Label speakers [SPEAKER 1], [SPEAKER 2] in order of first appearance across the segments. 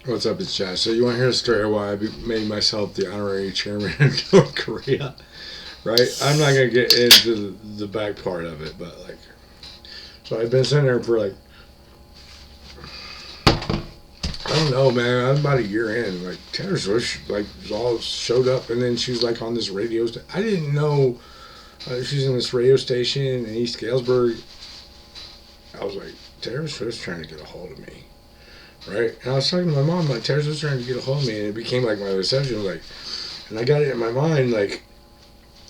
[SPEAKER 1] What's up, it's Josh. So you want to hear a story of why I made myself the honorary chairman of North Korea, right? I'm not gonna get into the back part of it, but like, so I've been sitting there for like, I don't know, man. I'm about a year in. Like Taylor Swift, like all showed up, and then she was like on this radio. I didn't know she's in this radio station in East Galesburg. I was like, Taylor Swift's trying to get a hold of me, right? And I was talking to my mom, like Taylor Swift's trying to get a hold of me, and it became like my obsession, like. And I got it in my mind, like,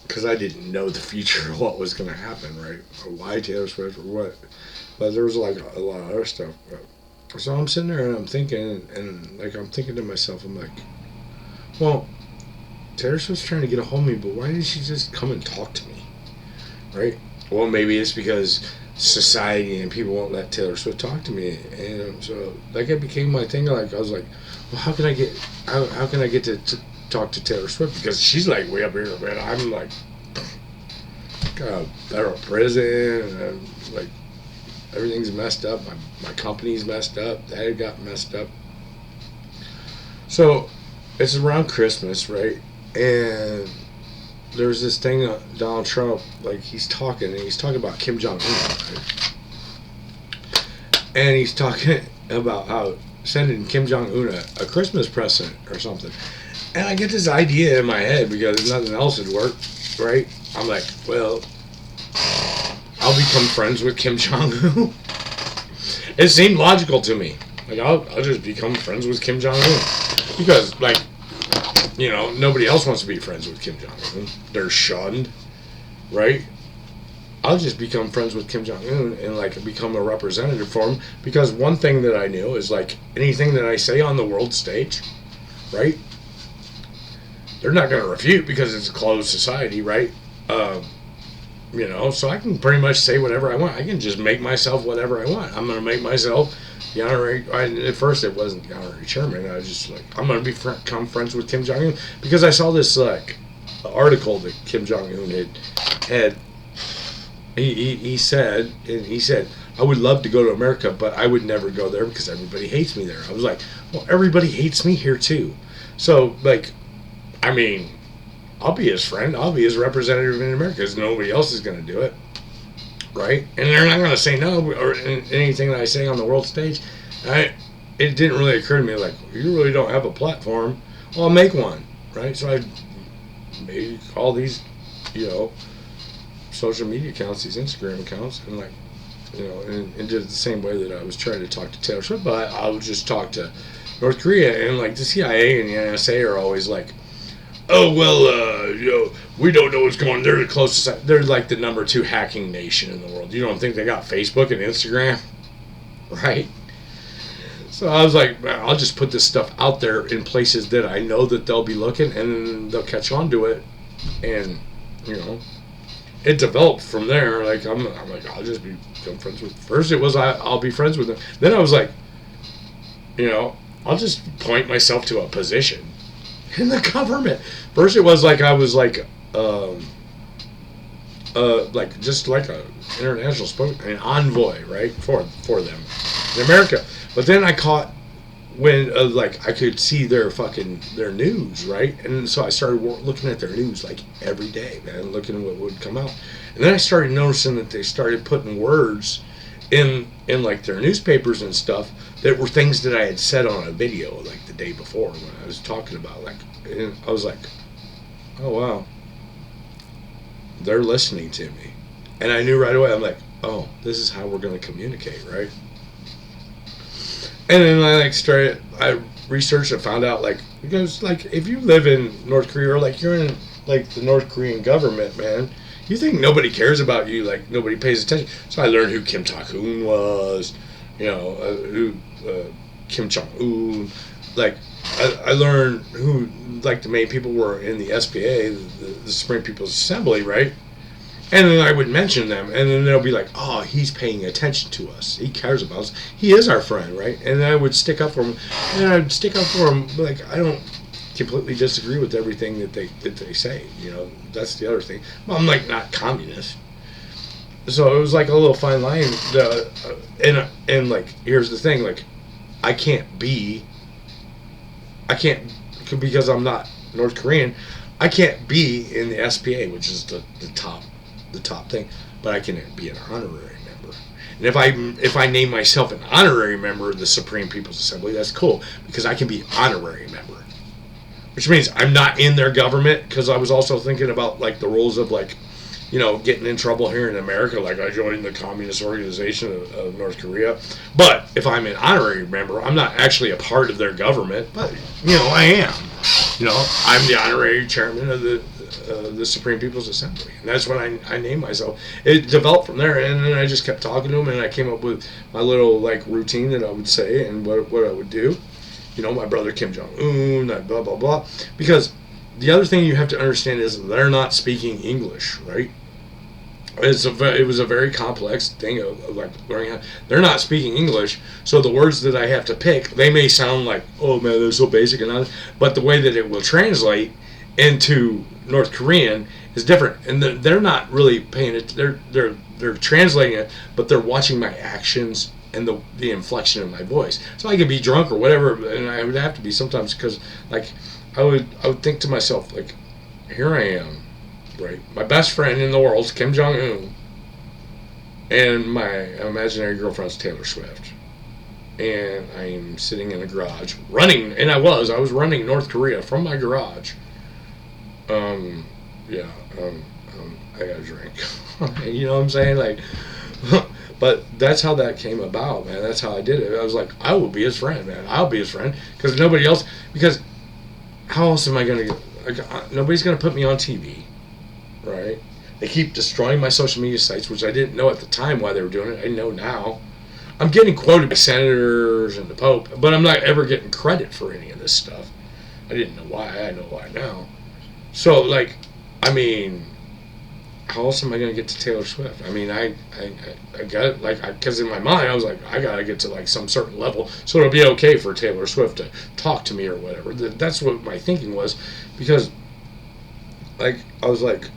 [SPEAKER 1] because I didn't know the future of what was going to happen, right? Or why Taylor Swift or what. But there was like a lot of other stuff. So I'm sitting there and I'm thinking, and like I'm thinking to myself, I'm like, well, Taylor Swift's trying to get a hold of me, but why didn't she just come and talk to me, right? Well, maybe it's because society and people won't let Taylor Swift talk to me, and so like it became my thing. Like I was like, well, how can I get to talk to Taylor Swift because she's like way up here, man. I'm like federal prison, and like everything's messed up. My company's messed up. That got messed up. So it's around Christmas, right? And there's this thing Donald Trump, like he's talking about Kim Jong Un, right? And he's talking about how sending Kim Jong Un a Christmas present or something. And I get this idea in my head because nothing else would work, right? I'm like, well, I'll become friends with Kim Jong Un. It seemed logical to me. Like, I'll just become friends with Kim Jong Un. Because, like, nobody else wants to be friends with Kim Jong Un. They're shunned, right? I'll just become friends with Kim Jong Un and, like, become a representative for him. Because one thing that I knew is, like, anything that I say on the world stage, right? They're not going to refute because it's a closed society, right? So I can pretty much say whatever I want. I can just make myself whatever I want. I'm going to make myself the honorary. At first, it wasn't the honorary chairman. I was just like, I'm going to become friends with Kim Jong Un because I saw this like article that Kim Jong Un had. He said I would love to go to America, but I would never go there because everybody hates me there. I was like, well, everybody hates me here too. So like. I mean, I'll be his friend. I'll be his representative in America because nobody else is going to do it, right? And they're not going to say no or anything that I say on the world stage. It didn't really occur to me like, you really don't have a platform. Well, I'll make one, right? So I made all these, social media accounts, these Instagram accounts, and like, and did it the same way that I was trying to talk to Taylor Swift, but I would just talk to North Korea, and like the CIA and the NSA are always like, oh, well, we don't know what's going on. They're the closest. They're like the number 2 hacking nation in the world. You don't think they got Facebook and Instagram? Right? So I was like, man, I'll just put this stuff out there in places that I know that they'll be looking and they'll catch on to it. And, it developed from there. Like, I'm like, I'll just become friends with. First it was I'll be friends with them. Then I was like, I'll just point myself to a position in the government. First, it was like I was like just like a international an envoy, right, for them in America. But then I caught when like I could see their news, right, and so I started looking at their news like every day, man, looking at what would come out, and then I started noticing that they started putting words in like their newspapers and stuff that were things that I had said on a video like the day before when I was talking about like, and I was like, oh wow, they're listening to me, and I knew right away. I'm like, oh, this is how we're going to communicate, right? And then I researched and found out like, because like if you live in North Korea or like you're in like the North Korean government, man, you think nobody cares about you, like nobody pays attention. So I learned who Kim Jong-un was, who Kim Jong-un, like I learned who like the main people were in the SPA, the Supreme People's Assembly, right? And then I would mention them, and then they'll be like, oh, he's paying attention to us. He cares about us. He is our friend, right? And I would stick up for him. And I'd stick up for him. Like, I don't completely disagree with everything that they say. That's the other thing. Well, I'm, like, not communist. So it was like a little fine line. And like, here's the thing. Like, I can't be I can't, because I'm not North Korean, I can't be in the SPA, which is the top thing, but I can be an honorary member. And if I name myself an honorary member of the Supreme People's Assembly, that's cool, because I can be honorary member. Which means I'm not in their government, because I was also thinking about like the rules of like, getting in trouble here in America, like I joined the Communist Organization of North Korea. But if I'm an honorary member, I'm not actually a part of their government, but, I am. I'm the honorary chairman of the Supreme People's Assembly. And that's when I named myself. It developed from there, and then I just kept talking to them, and I came up with my little, like, routine that I would say and what I would do. My brother Kim Jong-un, blah, blah, blah. Because the other thing you have to understand is they're not speaking English, right? It was a very complex thing of like learning how. They're not speaking English, so the words that I have to pick, they may sound like, oh man, they're so basic and other, but the way that it will translate into North Korean is different, and they're not really paying it. They're translating it, but they're watching my actions and the inflection of my voice. So I could be drunk or whatever, and I would have to be sometimes, because like I would think to myself, like, here I am. Right, my best friend in the world is Kim Jong-un, and my imaginary girlfriend's Taylor Swift, and I'm sitting in a garage running, and I was running North Korea from my garage. I got a drink. You know what I'm saying? Like, but that's how that came about, man. That's how I did it. I was like, I will be his friend, man. I'll be his friend, because nobody else. Because how else am I gonna get? Like, nobody's gonna put me on TV. Right? They keep destroying my social media sites, which I didn't know at the time why they were doing it. I know now. I'm getting quoted by senators and the Pope, but I'm not ever getting credit for any of this stuff. I didn't know why. I know why now. So, like, I mean, how else am I going to get to Taylor Swift? I mean, I got it, like, because in my mind, I was like, I got to get to, like, some certain level, so it'll be okay for Taylor Swift to talk to me or whatever. That's what my thinking was, because, like, I was like,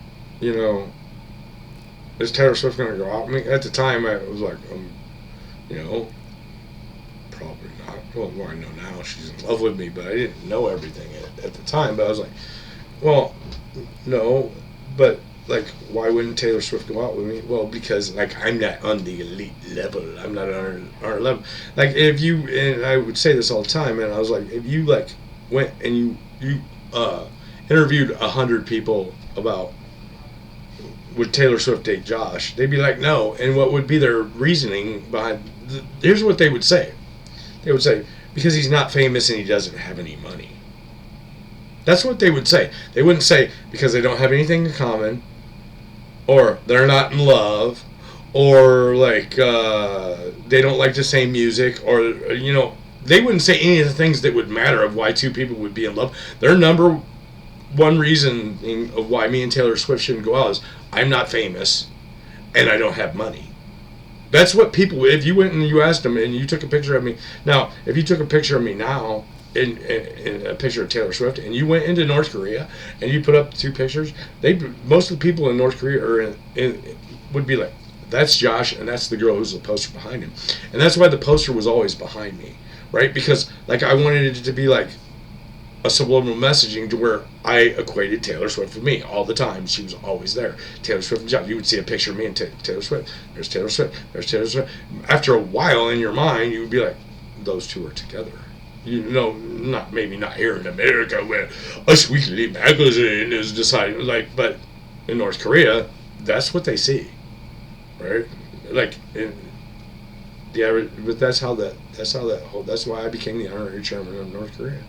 [SPEAKER 1] is Taylor Swift going to go out? I mean, at the time, I was like, probably not. Well, I know now she's in love with me, but I didn't know everything at the time. But I was like, well, no, but, like, why wouldn't Taylor Swift go out with me? Well, because, like, I'm not on the elite level. I'm not on our level. Like, and I would say this all the time, and I was like, if you, like, went and you interviewed 100 people about, would Taylor Swift date Josh? They'd be like, no. And what would be their reasoning behind? Here's what they would say. They would say, because he's not famous and he doesn't have any money. That's what they would say. They wouldn't say because they don't have anything in common, or they're not in love, or like they don't like the same music, or they wouldn't say any of the things that would matter of why two people would be in love. Their number one reason of why me and Taylor Swift shouldn't go out is I'm not famous and I don't have money. That's what people, if you went and you asked them and you took a picture of me, now, if you took a picture of me now, in a picture of Taylor Swift, and you went into North Korea and you put up the two pictures, most of the people in North Korea would be like, that's Josh and that's the girl who's the poster behind him. And that's why the poster was always behind me, right? Because, like, I wanted it to be like a subliminal messaging to where I equated Taylor Swift with me all the time. She was always there. Taylor Swift and John. You would see a picture of me and Taylor Swift. There's Taylor Swift. There's Taylor Swift. After a while in your mind, you would be like, those two are together. Maybe not here in America where Us Weekly magazine is deciding, like, but in North Korea, that's what they see, right? Like, but that's why I became the honorary chairman of North Korea.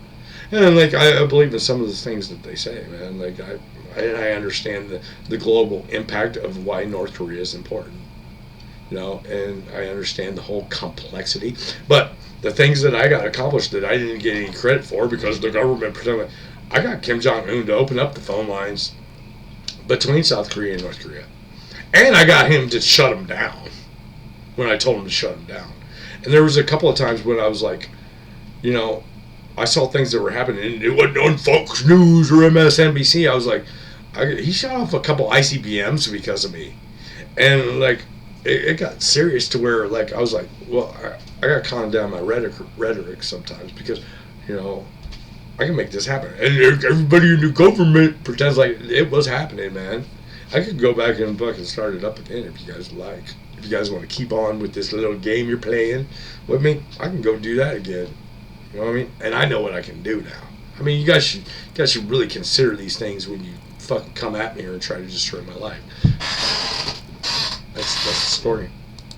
[SPEAKER 1] And, like, I believe in some of the things that they say, man. Like, I understand the global impact of why North Korea is important, and I understand the whole complexity. But the things that I got accomplished that I didn't get any credit for because the government pretended, I got Kim Jong-un to open up the phone lines between South Korea and North Korea. And I got him to shut him down when I told him to shut him down. And there was a couple of times when I was like, I saw things that were happening, and it wasn't on Fox News or MSNBC. I was like, he shot off a couple ICBMs because of me. And, like, it got serious to where, like, I was like, well, I got to calm down my rhetoric sometimes because, I can make this happen. And everybody in the government pretends like it was happening, man. I could go back and fucking start it up again if you guys like. If you guys want to keep on with this little game you're playing with me, I can go do that again. You know what I mean? And I know what I can do now. I mean, you guys should really consider these things when you fucking come at me or try to destroy my life. That's the story.